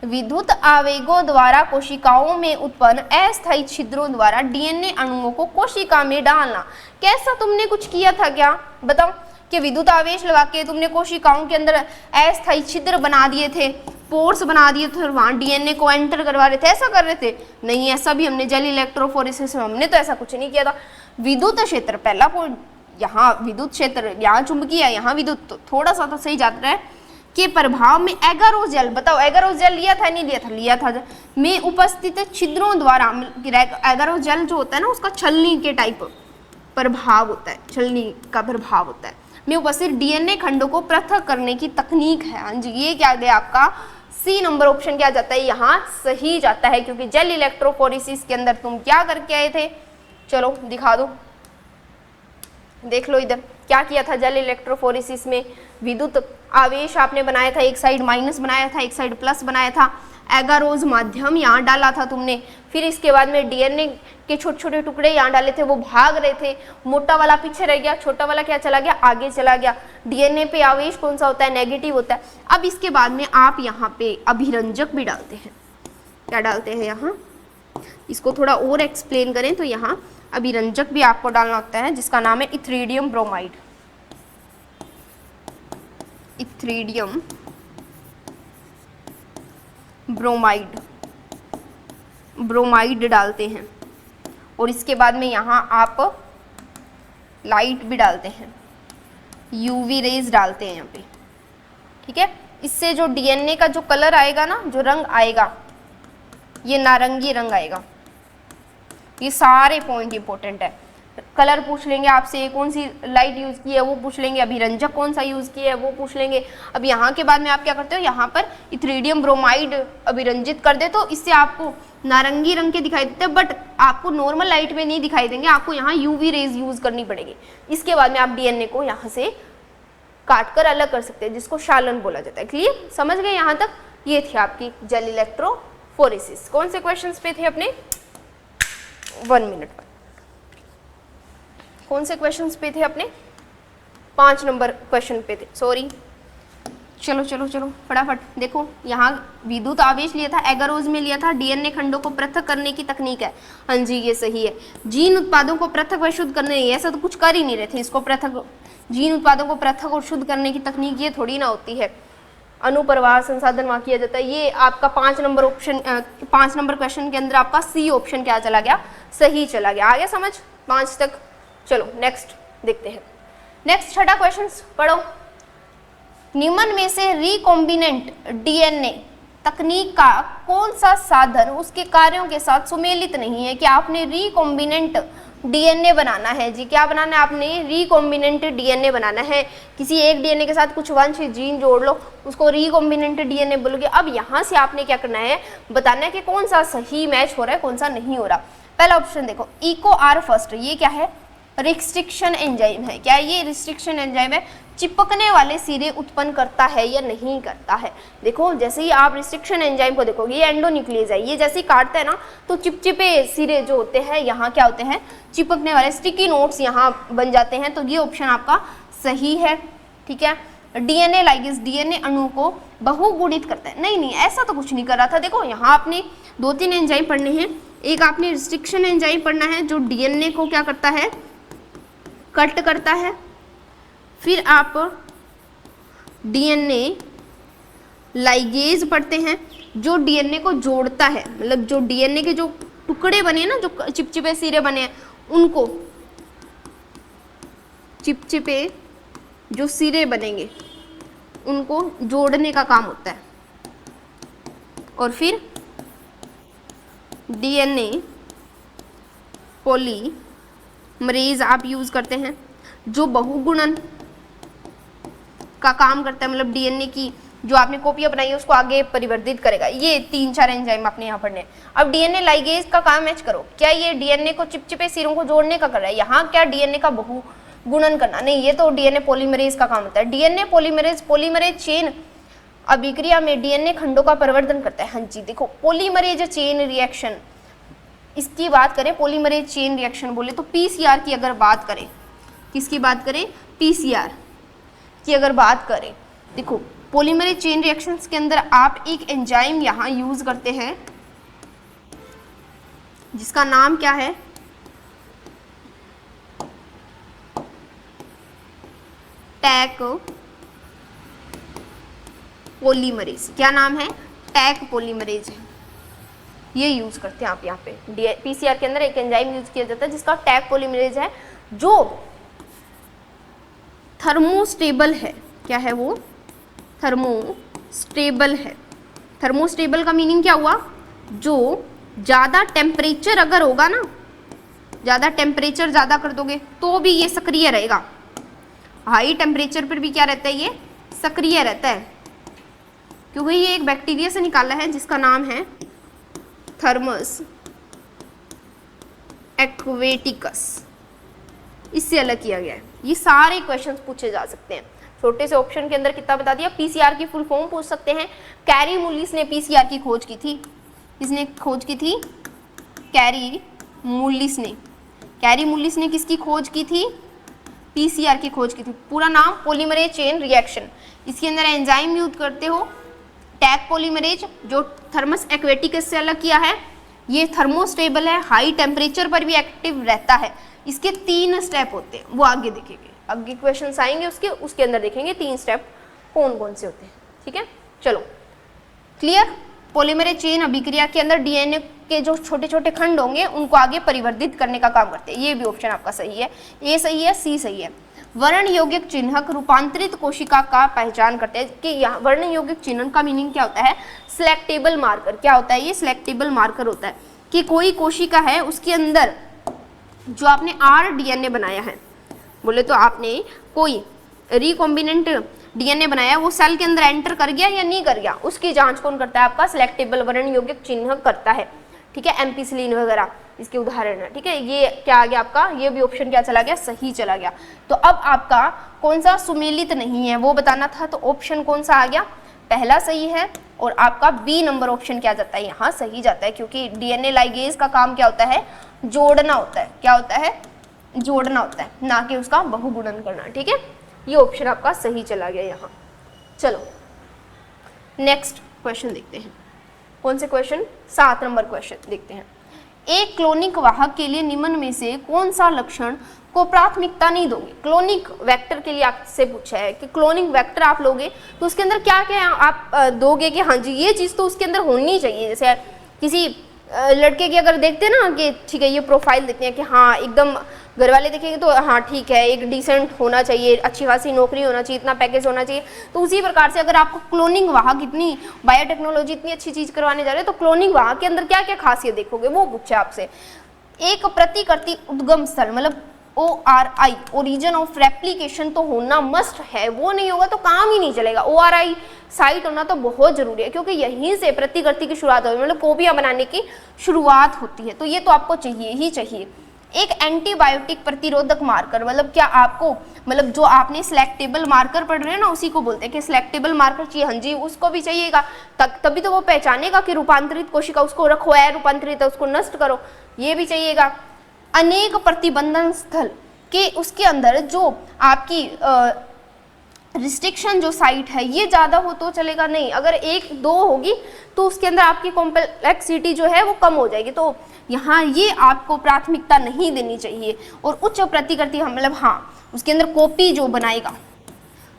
A: विद्युत आवेगों द्वारा कोशिकाओं में उत्पन्न अस्थायी छिद्रों द्वारा डीएनए अणुओं को कोशिका में डालना। कैसा तुमने कुछ किया था क्या बताओ, कि विद्युत आवेश लगा के तुमने कोशिकाओं के अंदर अस्थायी छिद्र बना दिए थे, पोर्स बना दिए थे और वहां डीएनए को एंटर करवा रहे थे, ऐसा कर रहे थे? नहीं, ऐसा भी हमने जेल इलेक्ट्रोफोरेसिस में हमने तो ऐसा कुछ नहीं किया था। विद्युत क्षेत्र पहला पॉइंट, यहाँ विद्युत क्षेत्र, यहाँ चुंबकीय, यहाँ विद्युत, तो थोड़ा सा तो सही जाता है के प्रभाव में एगारोजेल, बताओ एगारोजेल लिया था नहीं लिया था? लिया था। में उपस्थित छिद्रों द्वारा, एगारोजेल जो होता है ना उसका छलनी के टाइप प्रभाव होता है, छलनी का प्रभाव होता है, में उपस्थित डीएनए खंडों को पृथक करने की तकनीक है। हाँ जी, ये क्या गया आपका? सी नंबर ऑप्शन क्या जाता है? यहाँ सही जाता है, क्योंकि जेल इलेक्ट्रोफोरेसिस के अंदर तुम क्या करके आए थे? चलो दिखा दो, देख लो इधर क्या किया था जेल इलेक्ट्रोफोरेसिस में। विद्युत आवेश आपने बनाया था, एक साइड माइनस बनाया था, एक साइड प्लस बनाया था। एगारोज माध्यम यहाँ डाला था तुमने। फिर इसके बाद में डीएनए के छोटे छोटे टुकड़े यहाँ डाले थे, वो भाग रहे थे, मोटा वाला पीछे रह गया, छोटा वाला क्या चला गया, आगे चला गया। डीएनए पे आवेश कौन सा होता है, नेगेटिव होता है। अब इसके बाद में आप यहाँ पे अभिरंजक भी डालते हैं। क्या डालते हैं यहाँ, इसको थोड़ा और एक्सप्लेन करें तो यहाँ अभिरंजक भी आपको डालना होता है, जिसका नाम है इथ्रीडियम ब्रोमाइड। इथ्रीडियम ब्रोमाइड, ब्रोमाइड डालते हैं। और इसके बाद में यहाँ आप लाइट भी डालते हैं, यूवी रेज डालते हैं यहाँ पे, ठीक है। इससे जो डीएनए का जो कलर आएगा ना, जो रंग आएगा, ये नारंगी रंग आएगा। ये सारे पॉइंट इंपॉर्टेंट है। कलर पूछ लेंगे आपसे, कौन सी लाइट यूज की है वो पूछ लेंगे, अभिरंजक कौन सा यूज किया है वो पूछ लेंगे। अब यहाँ के बाद में आप क्या करते हो, यहाँ पर इथ्रीडियम ब्रोमाइड अभिरंजित कर दे तो इससे आपको नारंगी रंग के दिखाई देते हैं, बट आपको नॉर्मल लाइट में नहीं दिखाई देंगे, आपको यहाँ यूवी रेज यूज करनी पड़ेगी। इसके बाद में आप डीएनए को यहाँ से काट कर अलग कर सकते हैं, जिसको शालन बोला जाता है। क्लियर, समझ गए यहाँ तक। ये थी आपकी जेल इलेक्ट्रोफोरेसिस। कौन से क्वेश्चन पे थे अपने, 1 मिनट पर, कौन से क्वेश्चंस पे थे अपने, 5 नंबर क्वेश्चन पे थे, सॉरी। चलो चलो चलो फटाफट देखो, यहाँ विद्युत आवेश लिया था, एगारोज में लिया था, डीएनए खंडों को पृथक करने की तकनीक है। हाँ जी, ये सही है। जीन उत्पादों को पृथक व शुद्ध करने, ऐसा तो कुछ कर ही नहीं रहे थे, इसको पृथक, जीन उत्पादों को पृथक और शुद्ध करने की तकनीक ये थोड़ी ना होती है। अनुप्रवाह संसाधन वहाँ किया जाता है। ये आपका 5 नंबर ऑप्शन, 5 नंबर क्वेश्चन के अंदर आपका सी ऑप्शन क्या चला गया, सही चला गया। आ गया समझ 5 तक। चलो नेक्स्ट देखते हैं। नेक्स्ट छठा क्वेश्चन पढ़ो। निम्न में से रिकॉम्बिनेंट डीएनए तकनीक का कौन सा साधन उसके कार्यों के साथ सुमेलित नहीं है। कि आपने रिकॉम्बिनेंट डीएनए बनाना है जी, क्या बनाना है आपने, रिकॉम्बिनेंट डीएनए बनाना है। किसी एक डीएनए के साथ कुछ वंश जीन जोड़ लो, उसको रिकॉम्बिनेंट डीएनए बोलोगे। अब यहाँ से आपने क्या करना है, बताना है कि कौन सा सही मैच हो रहा है, कौन सा नहीं हो रहा। पहला ऑप्शन देखो, इको आर फर्स्ट, ये क्या है, रिस्ट्रिक्शन एंजाइम है। क्या ये रिस्ट्रिक्शन एंजाइम है, चिपकने वाले सिरे उत्पन्न करता है या नहीं करता है। देखो जैसे ही आप रिस्ट्रिक्शन एंजाइम को देखोगे, ये एंडोन्यूक्लियस है, ये जैसे ही काटता है ना तो चिपचिपे सिरे जो होते हैं यहाँ क्या होते हैं, चिपकने वाले स्टिकी नोट्स यहाँ बन जाते हैं। तो ये ऑप्शन आपका सही है, ठीक है। डीएनए लाइगेज डीएनए अणु को बहुगुणित करता है, नहीं नहीं ऐसा तो कुछ नहीं कर रहा था। देखो यहाँ आपने 2-3 एंजाइम पढ़ने हैं। एक आपने रिस्ट्रिक्शन एंजाइम पढ़ना है जो डीएनए को क्या करता है, कट करता है। फिर आप डीएनए लाइगेज पढ़ते हैं जो डीएनए को जोड़ता है, मतलब जो डीएनए के जो टुकड़े बने हैं ना, जो चिपचिपे सिरे बने हैं, उनको चिपचिपे जो सिरे बनेंगे उनको जोड़ने का काम होता है। और फिर डीएनए पॉलीमरेज आप यूज करते हैं जो बहुगुणन का काम करता है, मतलब डीएनए की जो आपने कॉपियां बनाई है उसको आगे परिवर्तित करेगा। ये 3-4 एंजाइम आपने यहाँ पढ़ने। अब डीएनए लाइगेज का काम मैच करो, क्या ये डीएनए को चिपचिपे सिरों को जोड़ने का कर रहा है, यहाँ क्या डीएनए का बहुगुणन करना, नहीं ये तो डीएनए पॉलीमरेज का काम होता है। डीएनए पॉलीमरेज चेन अभिक्रिया में डीएनए खंडों का परिवर्तन करता है। हाँ जी देखो, पॉलीमरेज चेन रिएक्शन, इसकी बात करें पॉलीमरेज चेन रिएक्शन बोले तो पीसीआर की अगर बात करें, किसकी बात करें, पीसीआर की अगर बात करें, देखो पॉलीमरेज चेन रिएक्शंस के अंदर आप एक एंजाइम यहाँ यूज करते हैं जिसका नाम क्या है, टैक पॉलीमरेज। क्या नाम है, टैक पॉलीमरेज है, ये यूज करते हैं आप यहाँ पे। पीसीआर के अंदर एक एंजाइम यूज किया जाता है जिसका टैक पॉलीमरेज है, जो थर्मोस्टेबल है। क्या है वो, थर्मोस्टेबल है। थर्मोस्टेबल का मीनिंग क्या हुआ, जो ज़्यादा टेम्परेचर अगर होगा ना, ज़्यादा टेम्परेचर ज़्यादा कर दोगे तो भी ये सक्रिय रहेगा। हाई टेम्परेचर पर भी क्या रहता है, ये सक्रिय रहता है, क्योंकि ये एक बैक्टीरिया से निकाला है जिसका नाम है थर्मस एक्वेटिकस, इससे अलग किया गया है। ये सारे क्वेश्चंस पूछे जा सकते हैं। छोटे से ऑप्शन के अंदर कितना बता दिया, पीसीआर की फुल फॉर्म पूछ सकते हैं। कैरी मुलिस ने पीसीआर की खोज की थी, इसने खोज की थी कैरी मुलिस ने, कैरी मुलिस ने किसकी खोज की थी? पीसीआर की खोज की थी। पूरा नाम पॉलीमरेज चेन रिएक्शन। इसके अंदर एंजाइम यूज करते हो टैग पॉलीमरेज, जो थर्मस एक्वेटिकस से अलग किया है। ये थर्मोस्टेबल है, हाई टेम्परेचर पर भी एक्टिव रहता है। इसके 3 स्टेप होते हैं, वो आगे देखेंगे, आगे क्वेश्चंस आएंगे उसके अंदर देखेंगे 3 स्टेप कौन कौन से होते हैं। ठीक है, चलो क्लियर। पॉलीमरेज चेन अभिक्रिया के अंदर डीएनए के जो छोटे छोटे खंड होंगे उनको आगे परिवर्तित करने का काम करते हैं। ये भी ऑप्शन आपका सही है, ए सही है, सी सही है। वर्ण यौगिक चिन्हक रूपांतरित कोशिका का पहचान करते हैं कि यहाँ वर्ण यौगिक चिन्हन का मीनिंग क्या होता है? Selectable marker. क्या होता है ये? सिलेक्टेबल मार्कर होता है कि कोई कोशिका है उसके अंदर जो आपने rDNA बनाया है, बोले तो आपने कोई रिकॉम्बिनेंट डीएनए बनाया, वो सेल के अंदर एंटर कर गया या नहीं कर गया, उसकी जांच कौन करता है? आपका सिलेक्टेबल वर्ण यौगिक चिन्ह करता है। ठीक है, एम्पिसिलिन वगैरह इसके उदाहरण है। ठीक है, ये क्या आ गया आपका? ये भी ऑप्शन क्या चला गया? सही चला गया। तो अब आपका कौन सा सुमेलित नहीं है वो बताना था, तो ऑप्शन कौन सा आ गया? पहला सही है, और आपका बी नंबर ऑप्शन क्या जाता है? यहाँ सही जाता है, क्योंकि डीएनए लाइगेज का काम क्या होता है? जोड़ना होता है। क्या होता है? जोड़ना होता है, ना कि उसका बहुगुणन करना। ठीक है, ये ऑप्शन आपका सही चला गया यहाँ। चलो नेक्स्ट क्वेश्चन देखते हैं। कौन से क्वेश्चन? 7 नंबर क्वेश्चन देखते हैं। एक क्लोनिक वाहक के लिए निम्न में से कौन सा लक्षण को प्राथमिकता नहीं दोगे? क्लोनिक वेक्टर के लिए आपसे पूछा है कि क्लोनिक वेक्टर आप लोगे तो उसके अंदर क्या क्या आप दोगे कि हाँ जी ये चीज़ तो उसके अंदर होनी चाहिए। जैसे किसी लड़के की अगर देखते हैं ना कि ठीक है ये प्रोफाइल देखते हैं कि हाँ एकदम घर वाले देखेंगे तो हाँ ठीक है एक डिसेंट होना चाहिए, अच्छी खासी नौकरी होना चाहिए, इतना पैकेज होना चाहिए। तो उसी प्रकार से अगर आपको क्लोनिंग वाहक इतनी बायोटेक्नोलॉजी इतनी अच्छी चीज़ करवाने जा रहे हैं तो क्लोनिंग वाहक के अंदर क्या क्या खासियत देखोगे वो पूछा आपसे। एक प्रतिकृति उद्गम स्थल मतलब ORI ओरिजिन ऑफ रेप्लिकेशन तो होना मस्ट है, वो नहीं होगा तो काम ही नहीं चलेगा। ORI साइट होना तो बहुत जरूरी है, क्योंकि यहीं से प्रतिकृति की शुरुआत होती है, मतलब कॉपियां बनाने की शुरुआत होती है, तो ये तो आपको चाहिए ही चाहिए। एक एंटीबायोटिक प्रतिरोधक मार्कर, मतलब क्या आपको मतलब जो आपने सिलेक्टेबल मार्कर पढ़ रहे हैं ना उसी को बोलते हैं कि सिलेक्टेबल मार्कर चाहिए। हाँ जी, उसको भी चाहिएगा, तभी तो वो पहचानेगा कि रूपांतरित कोशिका उसको रखो है रूपांतरित है उसको नष्ट करो, ये भी चाहिएगा। अनेक प्रतिबंधन स्थल के उसके अंदर जो आपकी रिस्ट्रिक्शन जो साइट है ये ज़्यादा हो तो चलेगा नहीं, अगर 1-2 होगी तो उसके अंदर आपकी कॉम्प्लेक्सिटी जो है वो कम हो जाएगी, तो यहाँ ये आपको प्राथमिकता नहीं देनी चाहिए। और उच्च प्रतिकृति मतलब हाँ उसके अंदर कॉपी जो बनाएगा,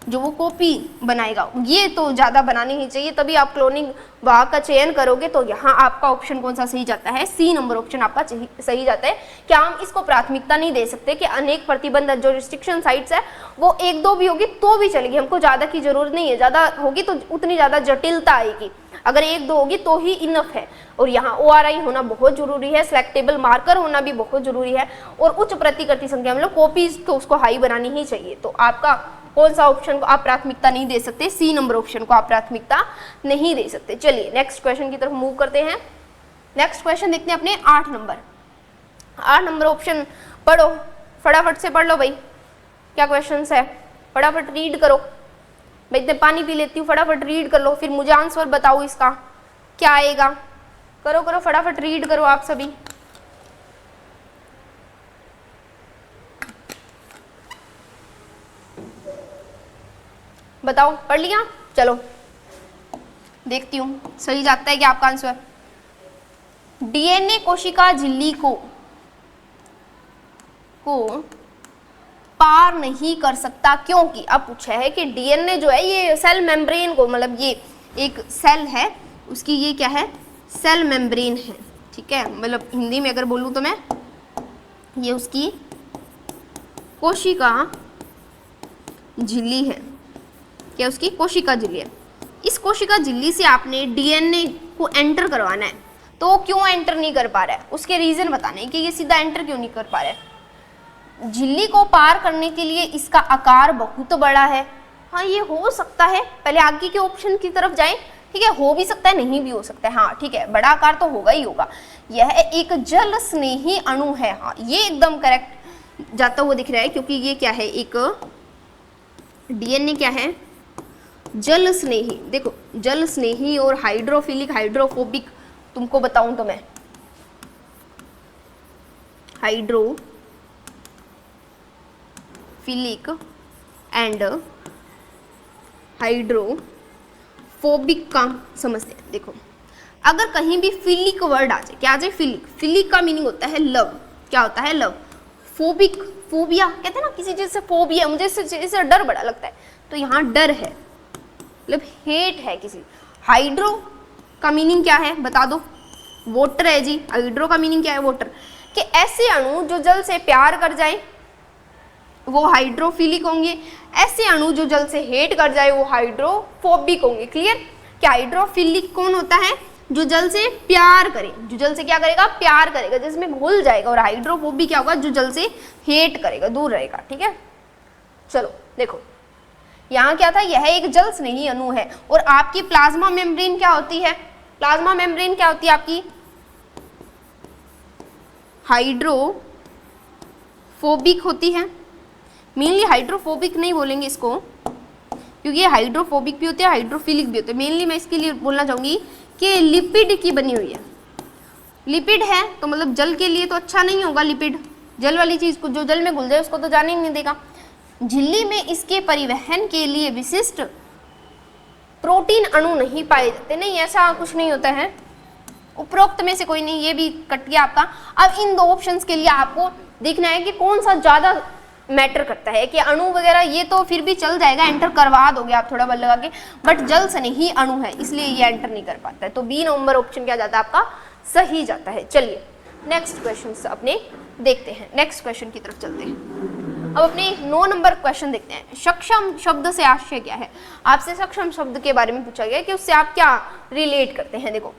A: जो वो कॉपी बनाएगा ये तो ज़्यादा बनानी ही चाहिए, तभी आप क्लोनिंग वाहक का चयन करोगे। तो यहाँ आपका ऑप्शन कौन सा सही जाता है? सी नंबर ऑप्शन आपका सही जाता है। क्या हम इसको प्राथमिकता नहीं दे सकते कि अनेक प्रतिबंध जो रिस्ट्रिक्शन साइट्स है वो 1-2 भी होगी तो भी चलेगी, हमको ज़्यादा की जरूरत नहीं है, ज़्यादा होगी तो उतनी ज़्यादा जटिलता आएगी, अगर 1-2 होगी तो ही इनफ है। और यहाँ ORI होना बहुत जरूरी है, सिलेक्टेबल मार्कर होना भी बहुत जरूरी है, और उच्च प्रतिकृति संख्या मतलब कॉपीज तो उसको हाई बनानी ही चाहिए। तो आपका कौन सा ऑप्शन को आप प्राथमिकता नहीं दे सकते? सी नंबर ऑप्शन को आप प्राथमिकता नहीं दे सकते। चलिए नेक्स्ट क्वेश्चन की तरफ मूव करते हैं। नेक्स्ट क्वेश्चन देखते हैं अपने 8 नंबर ऑप्शन पढ़ो, फटाफट से पढ़ लो भाई, क्या क्वेश्चन है फटाफट रीड करो। मैं इतने पानी पी लेती हूँ, फटाफट रीड कर लो, फिर मुझे आंसर बताओ इसका क्या आएगा। करो फटाफट रीड करो आप सभी। बताओ पढ़ लिया? चलो देखती हूँ सही जाता है क्या आपका आंसर। डीएनए कोशिका झिल्ली को पार नहीं कर सकता क्योंकि अब पूछा है कि डीएनए जो है ये सेल मेम्ब्रेन को मतलब ये एक सेल है उसकी ये क्या है? सेल मेम्ब्रेन है। ठीक है, मतलब हिंदी में अगर बोलूँ तो मैं ये उसकी कोशिका झिल्ली है। क्या उसकी कोशिका झिल्ली है। इस कोशिका झिल्ली से आपने डीएनए को एंटर करवाना है, तो क्यों एंटर नहीं कर पा रहा है उसके रीजन बताने कि ये सीधा एंटर क्यों नहीं कर पा रहा है। झिल्ली को पार करने के लिए इसका आकार बहुत बड़ा है। हाँ ये हो सकता है, पहले आगे के ऑप्शन की तरफ जाएं। ठीक है, हो भी सकता है नहीं भी हो सकता है। हाँ ठीक है, बड़ा आकार तो होगा ही होगा। यह एक जल स्नेही अणु है। हाँ ये एकदम करेक्ट जाता हुआ दिख रहा है, क्योंकि ये क्या है एक डीएनए क्या है? जल स्नेही। देखो जल स्नेही और हाइड्रोफिलिक हाइड्रोफोबिक तुमको बताऊं तो मैं हाइड्रोफिलिक एंड हाइड्रोफोबिक का समझते हैं। देखो, अगर कहीं भी फिलिक वर्ड आ जाए, क्या आ जाए? फिलिक। फिलिक का मीनिंग होता है लव। क्या होता है? लव। फोबिक, फोबिया कहते हैं ना, किसी चीज से फोबिया, मुझे इससे डर बड़ा लगता है, तो यहाँ डर है, मतलब हेट है किसी। हाइड्रो का मीनिंग क्या है बता दो? वाटर है जी। हाइड्रो का मीनिंग क्या है? वाटर। कि ऐसे अणु जो जल से प्यार कर जाए वो हाइड्रोफिलिक होंगे, ऐसे अणु जो जल से हेट कर जाए वो हाइड्रोफोबिक होंगे। क्लियर? कि हाइड्रोफिलिक कौन होता है? जो जल से प्यार करे, जो जल से क्या करेगा? प्यार करेगा, जिसमें घुल जाएगा। और हाइड्रोफोबिक क्या होगा? जो जल से हेट करेगा, दूर रहेगा। ठीक है, चलो देखो, यहाँ क्या था? यह एक जल स्नेही अणु है। और आपकी प्लाज्मा मेम्ब्रेन क्या होती है? प्लाज्मा मेम्ब्रेन क्या होती है आपकी? हाइड्रोफोबिक होती है। मेनली हाइड्रोफोबिक नहीं बोलेंगे इसको, क्योंकि ये हाइड्रोफोबिक भी होते हैं, हाइड्रोफिलिक भी होते हैं। मेनली मैं इसके लिए बोलना चाहूंगी कि लिपिड की बनी हुई है। लिपिड है तो मतलब जल के लिए तो अच्छा नहीं होगा। लिपिड जल वाली चीज को, जो जल में घुल जाए उसको तो जाने ही नहीं देगा। झिल्ली में इसके परिवहन के लिए विशिष्ट प्रोटीन अणु नहीं पाए जाते। नहीं, ऐसा कुछ नहीं होता है, उपरोक्त में से कोई नहीं। ये भी कट गया आपका। अब इन दो ऑप्शंस के लिए आपको देखना है कि कौन सा ज्यादा मैटर करता है। कि अणु वगैरह ये तो फिर भी चल जाएगा, एंटर करवा दोगे आप थोड़ा बल लगा के, बट जल स्नेही अणु है इसलिए ये एंटर नहीं कर पाता है। तो बी नंबर ऑप्शन क्या जाता है आपका? सही जाता है। चलिए नेक्स्ट क्वेश्चन अपने देखते हैं, नेक्स्ट क्वेश्चन की तरफ चलते हैं। अब अपने 9 नंबर क्वेश्चन देखते हैं। सक्षम शब्द से आशय क्या है? आपसे सक्षम शब्द के बारे में पूछा गया कि उससे आप क्या रिलेट करते हैं। देखो,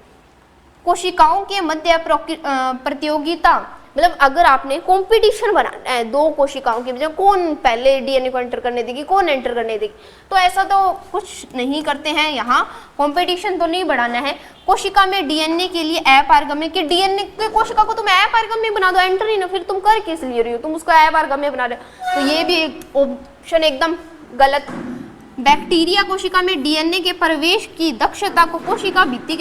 A: कोशिकाओं के मध्य प्रतियोगिता, मतलब अगर आपने कंपटीशन बनाना है दो कोशिकाओं के बीच, कौन पहले डीएनए को एंटर करने देगी, कौन एंटर करने देगी, तो ऐसा तो कुछ नहीं करते हैं। यहाँ कंपटीशन तो नहीं बढ़ाना है। कोशिका में डीएनए के लिए अपारगम्य, कि डीएनए के कोशिका को तुम अपारगम्य बना दो, एंटर ही ना, फिर तुम कर किस लिए रही हो? तुम उसको अपारगम्य बना रहे हो, तो ये भी ऑप्शन एकदम गलत। बैक्टीरिया कोशिका में डीएनए के प्रवेश की दक्षता को कोशिका भित्ति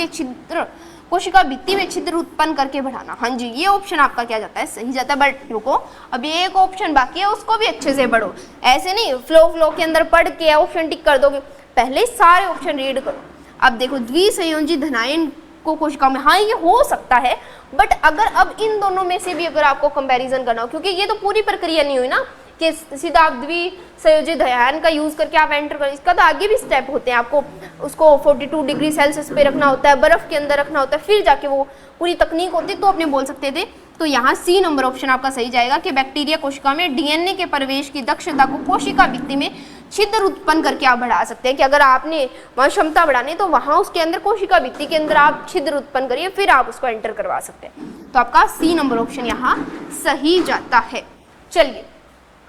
A: में छिद्र उत्पन्न करके बढ़ाना। हाँ जी, ये ऑप्शन आपका क्या जाता है? सही जाता है। बट रुको, अभी एक ऑप्शन बाकी है, उसको भी अच्छे से पढ़ो। ऐसे नहीं फ्लो के अंदर पढ़ के ऑप्शन टिक कर दोगे, पहले सारे ऑप्शन रीड करो। अब देखो, द्विसंयोजी धनायन को कोशिका में, हाँ ये हो सकता है, बट अगर अब इन दोनों में से भी अगर आपको कंपैरिजन करना हो, क्योंकि ये तो पूरी प्रक्रिया नहीं हुई ना कि सीधा आप द्विसंयोजी धनायन का यूज करके आप एंटर करें। इसका तो आगे भी स्टेप होते हैं। आपको उसको 42 डिग्री सेल्सियस पे रखना होता है, बर्फ के अंदर रखना होता है, फिर जाके वो पूरी तकनीक होती है, तो अपने बोल सकते थे। तो यहाँ सी नंबर ऑप्शन आपका सही जाएगा कि बैक्टीरिया कोशिका में डीएनए के प्रवेश की दक्षता को कोशिका भित्ति में छिद्र उत्पन्न करके आप बढ़ा सकते हैं। कि अगर आपने वहाँ क्षमता बढ़ानी तो वहाँ उसके अंदर कोशिका भित्ति के अंदर आप छिद्र उत्पन्न करिए, फिर आप उसको एंटर करवा सकते हैं। तो आपका सी नंबर ऑप्शन यहाँ सही जाता है। चलिए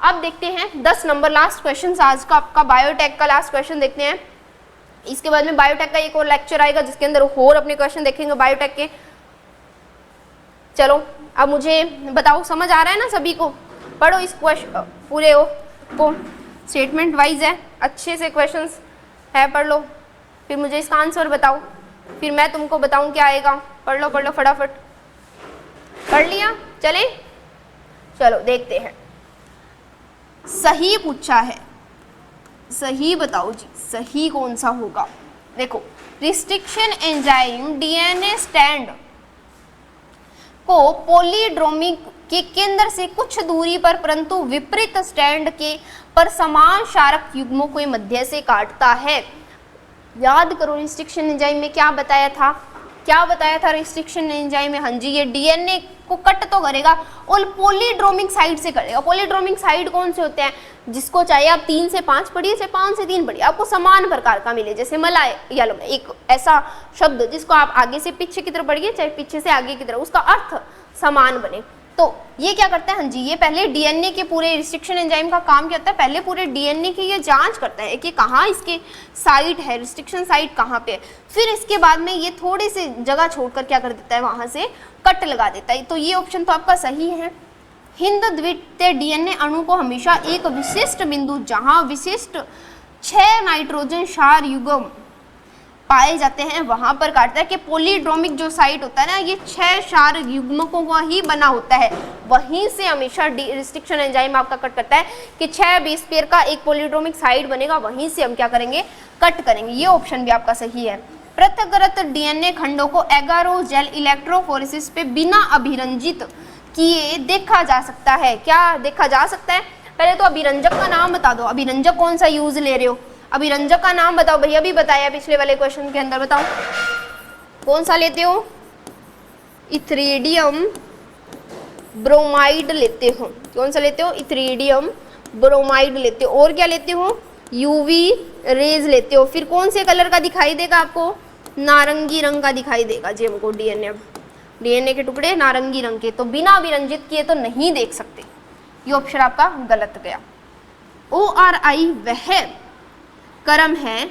A: अब देखते हैं 10 नंबर लास्ट क्वेश्चन आज का, आपका बायोटेक का लास्ट क्वेश्चन देखते हैं। इसके बाद में बायोटेक का एक और लेक्चर आएगा जिसके अंदर और अपने क्वेश्चन देखेंगे बायोटेक के। चलो अब मुझे बताओ, समझ आ रहा है ना सभी को? पढ़ो इस क्वेश्चन पूरे को, स्टेटमेंट वाइज है, अच्छे से क्वेश्चंस है, पढ़ लो, फिर मुझे इसका आंसर बताओ, फिर मैं तुमको बताऊं क्या आएगा। पढ़ लो फटाफट। पढ़ लिया? चले चलो देखते हैं। सही पूछा है, सही बताओ जी, सही कौन सा होगा? देखो, रिस्ट्रिक्शन एंजाइम डीएनए स्टैंड को पॉलीड्रोमिक के केंद्र से कुछ दूरी पर परंतु विपरीत स्टैंड के पर समान क्षारक युग्मों को मध्य से काटता है। याद करो रिस्ट्रिक्शन एंजाइम में क्या बताया था? क्या बताया था रिस्ट्रिक्शन एंजाइम में? हाँ जी, ये डीएनए को कट तो करेगा और पॉलीड्रोमिक साइड से करेगा। पॉलीड्रोमिक साइड कौन से होते हैं? जिसको चाहे आप 3 से 5 पढ़िए, चाहे 5 से 3 पढ़िए, आपको समान प्रकार का मिले। जैसे मलयालम एक ऐसा शब्द जिसको आप आगे से पीछे की तरफ पढ़िए, चाहे पीछे से आगे की तरफ, उसका अर्थ समान बने। तो ये क्या करता है? हाँ जी, ये पहले डीएनए के पूरे रिस्ट्रिक्शन एंजाइम का काम क्या होता है? पहले पूरे डीएनए की ये जांच करता है कि कहाँ इसके साइट है, रिस्ट्रिक्शन साइट कहाँ पे है। फिर इसके बाद में ये थोड़ी सी जगह छोड़कर क्या कर देता है? वहां से कट लगा देता है। तो ये ऑप्शन तो आपका सही है। हिंद द्वितीय डीएनए अणु को हमेशा एक विशिष्ट बिंदु जहां विशिष्ट 6 नाइट्रोजन क्षार युग्म पाए जाते हैं वहां पर काटता है। कि पॉलीड्रोमिक जो साइट होता है ना, ये 6 क्षार युग्मकों का ही बना होता है, वहीं से हमेशा रिस्ट्रिक्शन एंजाइम आपका कट करता है कि 6 बेस पेयर का एक पॉलीड्रोमिक साइड बनेगा, वहीं से हम क्या करेंगे, कट करेंगे। ये ऑप्शन भी आपका सही है। पृथक्कृत डीएनए खंडों को एगारोजेल इलेक्ट्रोफोरेसिस पे बिना अभिरंजित किए देखा जा सकता है। क्या देखा जा सकता है? पहले तो अभिरंजक का नाम बता दो, अभिरंजक कौन सा यूज ले रहे हो, अभिरंजक का नाम बताओ भैया, भी बताया पिछले वाले क्वेश्चन के अंदर, बताओ कौन सा लेते हो? इथ्रीडियम ब्रोमाइड लेते हो। कौन सा लेते हो? इथ्रीडियम ब्रोमाइड लेते हो। और क्या लेते हो? यूवी रेज लेते हो। फिर कौन से कलर का दिखाई देगा आपको? नारंगी रंग का दिखाई देगा जी हमको डीएनए के टुकड़े नारंगी रंग के, तो बिना विरंजित किए तो नहीं देख सकते। ये ऑप्शन आपका गलत गया। ORI वह क्रम है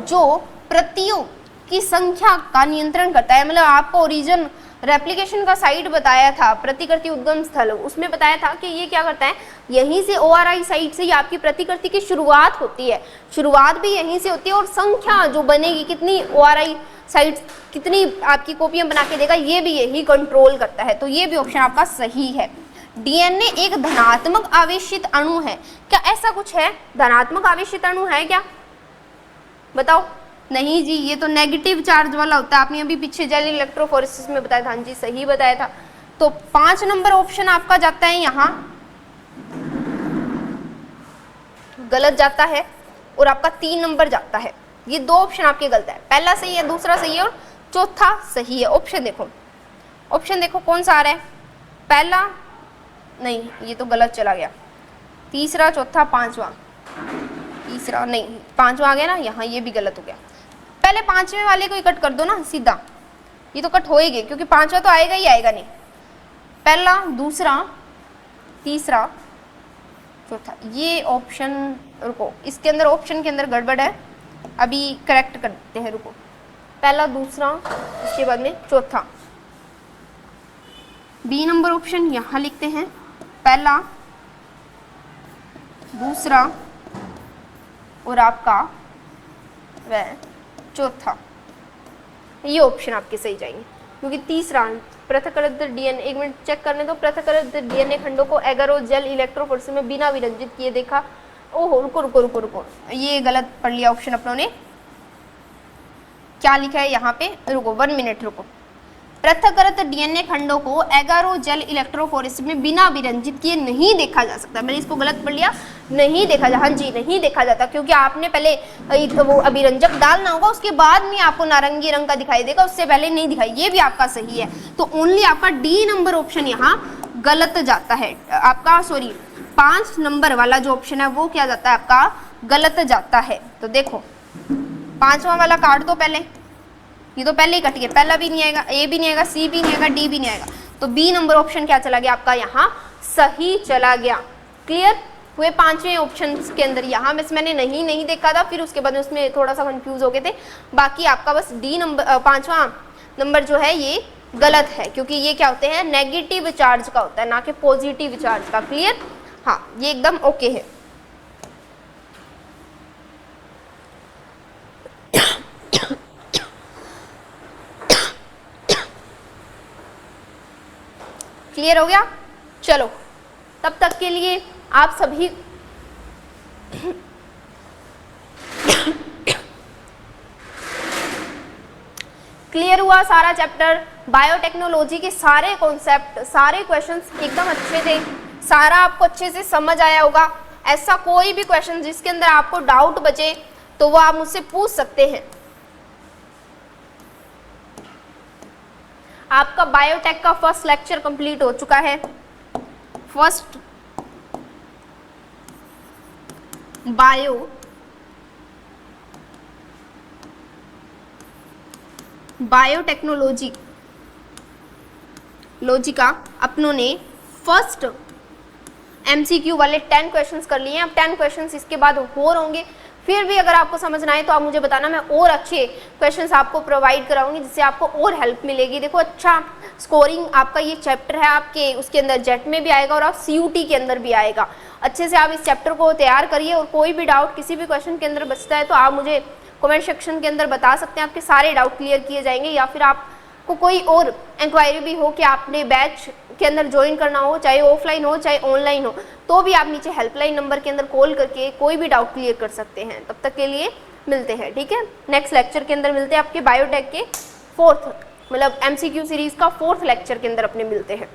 A: जो प्रतियों की संख्या का नियंत्रण करता है। मतलब आपको ओरिजिन रेप्लिकेशन का साइट बताया था, प्रतिकृति उद्गम स्थल, उसमें बताया था कि ये क्या करता है, यहीं से ORI साइट से ही आपकी प्रतिकृति की शुरुआत होती है, शुरुआत भी यहीं से होती है, और संख्या जो बनेगी, कितनी ORI साइट कितनी आपकी कॉपियां बना के देगा, ये भी यही कंट्रोल करता है। तो ये भी ऑप्शन आपका सही है। डीएनए एक धनात्मक आवेशित अणु है। क्या ऐसा कुछ है? धनात्मक आवेशित अणु है क्या? बताओ। नहीं जी, ये तो नेगेटिव चार्ज वाला होता है। आपने अभी पीछे जेल इलेक्ट्रोफोरेसिस में बताया था। हाँ जी, सही बताया था। तो 5 नंबर ऑप्शन आपका जाता है यहाँ गलत जाता है, और आपका 3 नंबर जाता है। ये 2 ऑप्शन आपके गलत है। पहला सही है, दूसरा सही है, और चौथा सही है। ऑप्शन देखो, ऑप्शन देखो कौन सा आ रहा है। पहला नहीं, ये तो गलत चला गया। तीसरा, चौथा, पांचवा, तीसरा नहीं, पांचवा आ गया ना यहाँ, ये भी गलत हो गया। पहले 5वें वाले को ही कट कर दो ना सीधा, ये तो कट होएगी क्योंकि 5वां तो आएगा ही आएगा नहीं। पहला, दूसरा, तीसरा, चौथा, ये ऑप्शन, रुको, इसके अंदर ऑप्शन के अंदर गड़बड़ है, अभी करेक्ट करते हैं, रुको। पहला, दूसरा, इसके बाद में चौथा। बी नंबर ऑप्शन यहाँ लिखते हैं, पहला, दूसरा और आपका वह चौथा। ये ऑप्शन आपके सही जाएंगे, क्योंकि तीसरा पृथक्कृत डीएनए, एक मिनट चेक करने दो, पृथक्कृत डीएनए खंडों को एगारोजेल इलेक्ट्रोफोरेसिस में बिना विरंजित किए देखा। ओहो, रुको रुको रुको रुको, ये गलत पढ़ लिया ऑप्शन अपनों ने। क्या लिखा है यहाँ पे? रुको 1 मिनट रुको। पृथक्कृत डीएनए खंडों को एगारोजेल इलेक्ट्रोफोरेसिस में बिना विरंजित किए नहीं देखा जा सकता। मैंने इसको गलत पढ़ लिया, नहीं देखा जा, हाँ जी नहीं देखा जाता, क्योंकि आपने पहले वो अभिरंजक डालना होगा, उसके बाद में आपको नारंगी रंग का दिखाई देगा, उससे पहले नहीं दिखाई। ये भी आपका सही है। तो ओनली आपका डी नंबर ऑप्शन यहाँ गलत जाता है आपका, सॉरी 5 नंबर वाला जो ऑप्शन है वो क्या जाता है आपका, गलत जाता है। तो देखो 5वां वाला काट दो पहले, ये तो पहले ही कट गया, पहला भी नहीं आएगा, ए भी नहीं आएगा, सी भी नहीं आएगा, डी भी नहीं आएगा। तो बी नंबर ऑप्शन क्या चला गया आपका, यहाँ सही चला गया। क्लियर हुए 5वें ऑप्शन के अंदर। यहाँ बस मैंने नहीं देखा था, फिर उसके बाद उसमें थोड़ा सा कंफ्यूज हो गए थे। बाकी आपका बस डी नंबर 5वां नंबर जो है ये गलत है, क्योंकि ये क्या होते हैं, नेगेटिव चार्ज का होता है, ना कि पॉजिटिव चार्ज का। क्लियर, हाँ ये एकदम ओके है। क्लियर हो गया? चलो तब तक के लिए आप सभी क्लियर हुआ सारा चैप्टर, बायोटेक्नोलॉजी के सारे कॉन्सेप्ट, सारे क्वेश्चंस एकदम अच्छे थे, सारा आपको अच्छे से समझ आया होगा। ऐसा कोई भी क्वेश्चन जिसके अंदर आपको डाउट बचे तो वो आप मुझसे पूछ सकते हैं। आपका बायोटेक का फर्स्ट लेक्चर कंप्लीट हो चुका है। फर्स्ट बायोटेक्नोलॉजी का अपनों ने फर्स्ट MCQ वाले 10 क्वेश्चंस कर लिए हैं। अब 10 क्वेश्चंस इसके बाद और होंगे। फिर भी अगर आपको समझ ना आए तो आप मुझे बताना, मैं और अच्छे क्वेश्चंस आपको प्रोवाइड कराऊंगी, जिससे आपको और हेल्प मिलेगी। देखो अच्छा स्कोरिंग आपका ये चैप्टर है, आपके उसके अंदर जेट में भी आएगा और आप CUT के अंदर भी आएगा। अच्छे से आप इस चैप्टर को तैयार करिए, और कोई भी डाउट किसी भी क्वेश्चन के अंदर बचता है तो आप मुझे कमेंट सेक्शन के अंदर बता सकते हैं, आपके सारे डाउट क्लियर किए जाएंगे। या फिर आप आपको कोई और इंक्वायरी भी हो कि आपने बैच के अंदर ज्वाइन करना हो, चाहे ऑफलाइन हो चाहे ऑनलाइन हो, तो भी आप नीचे हेल्पलाइन नंबर के अंदर कॉल करके कोई भी डाउट क्लियर कर सकते हैं। तब तक के लिए मिलते हैं, ठीक है। नेक्स्ट लेक्चर के अंदर मिलते हैं, आपके बायोटेक के 4th मतलब MCQ सीरीज का 4th लेक्चर के अंदर अपने मिलते हैं।